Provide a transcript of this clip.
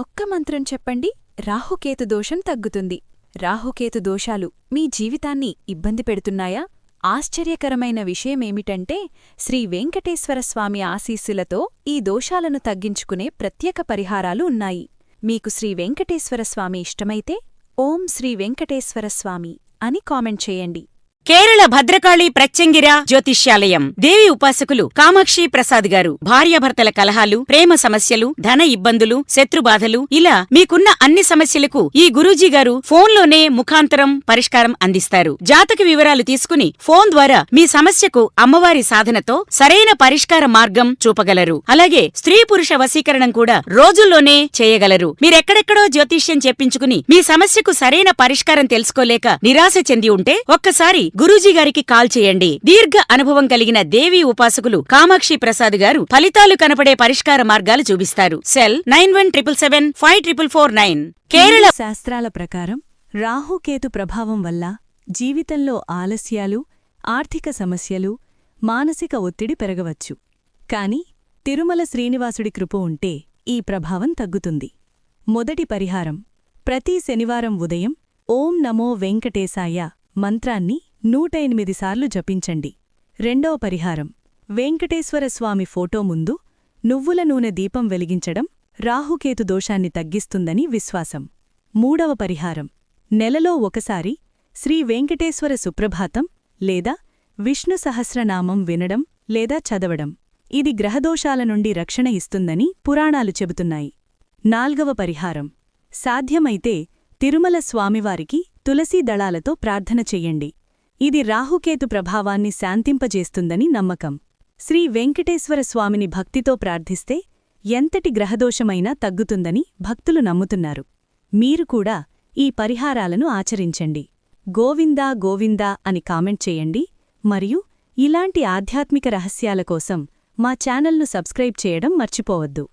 ఒక్క మంత్రం చెప్పండి, రాహుకేతు దోషం తగ్గుతుంది. రాహుకేతు దోషాలు మీ జీవితాన్ని ఇబ్బంది పెడుతున్నాయా? ఆశ్చర్యకరమైన విషయమేమిటంటే, శ్రీ వెంకటేశ్వరస్వామి ఆశీస్సులతో ఈ దోషాలను తగ్గించుకునే ప్రత్యేక పరిహారాలు ఉన్నాయి. మీకు శ్రీ వెంకటేశ్వరస్వామి ఇష్టమైతే ఓం శ్రీ వెంకటేశ్వరస్వామి అని కామెంట్ చేయండి. కేరళ భద్రకాళి ప్రత్యంగిర జ్యోతిష్యాలయం దేవి ఉపాసకులు కామాక్షి ప్రసాద్ గారు భార్యాభర్తల కలహాలు, ప్రేమ సమస్యలు, ధన ఇబ్బందులు, శత్రుబాధలు ఇలా మీకున్న అన్ని సమస్యలకు ఈ గురూజీ గారు ఫోన్లోనే ముఖాంతరం పరిష్కారం అందిస్తారు. జాతక వివరాలు తీసుకుని ఫోన్ ద్వారా మీ సమస్యకు అమ్మవారి సాధనతో సరైన పరిష్కార మార్గం చూపగలరు. అలాగే స్త్రీ పురుష వశీకరణం కూడా రోజుల్లోనే చేయగలరు. మీరెక్కడెక్కడో జ్యోతిష్యం చెప్పించుకుని మీ సమస్యకు సరైన పరిష్కారం తెలుసుకోలేక నిరాశ చెంది ఉంటే ఒక్కసారి గురూజీ గారికి కాల్ చేయండి. దీర్ఘ అనుభవం కలిగిన దేవీ ఉపాసకులు కామాక్షి ప్రసాద్ గారు ఫలితాలు కనపడే పరిష్కార మార్గాలు చూపిస్తారు. సెల్ 9177554449. కేరళ శాస్త్రాల ప్రకారం రాహుకేతు ప్రభావం వల్ల జీవితంలో ఆలస్యాలు, ఆర్థిక సమస్యలు, మానసిక ఒత్తిడి పెరగవచ్చు. కాని తిరుమల శ్రీనివాసుడి కృప ఉంటే ఈ ప్రభావం తగ్గుతుంది. మొదటి పరిహారం: ప్రతి శనివారం ఉదయం ఓం నమో వెంకటేశాయ మంత్రాన్ని 108 సార్లు జపించండి. రెండవ పరిహారం: వెంకటేశ్వరస్వామి ఫోటో ముందు నువ్వుల నూనె దీపం వెలిగించడం రాహుకేతు దోషాన్ని తగ్గిస్తుందని విశ్వాసం. మూడవ పరిహారం: నెలలో ఒకసారి శ్రీ వెంకటేశ్వర సుప్రభాతం లేదా విష్ణు సహస్రనామం వినడం లేదా చదవడం. ఇది గ్రహదోషాల నుండి రక్షణ ఇస్తుందని పురాణాలు చెబుతున్నాయి. నాల్గవ పరిహారం: సాధ్యమైతే తిరుమల స్వామివారికి తులసీ దళాలతో ప్రార్థన చెయ్యండి. ఇది రాహుకేతు ప్రభావాన్ని శాంతింపజేస్తుందని నమ్మకం. శ్రీ వెంకటేశ్వర స్వామిని భక్తితో ప్రార్థిస్తే ఎంతటి గ్రహదోషమైనా తగ్గుతుందని భక్తులు నమ్ముతున్నారు. మీరు కూడా ఈ పరిహారాలను ఆచరించండి. గోవిందా గోవిందా అని కామెంట్ చేయండి. మరియు ఇలాంటి ఆధ్యాత్మిక రహస్యాల కోసం మా ఛానల్ను సబ్స్క్రైబ్ చేయడం మర్చిపోవద్దు.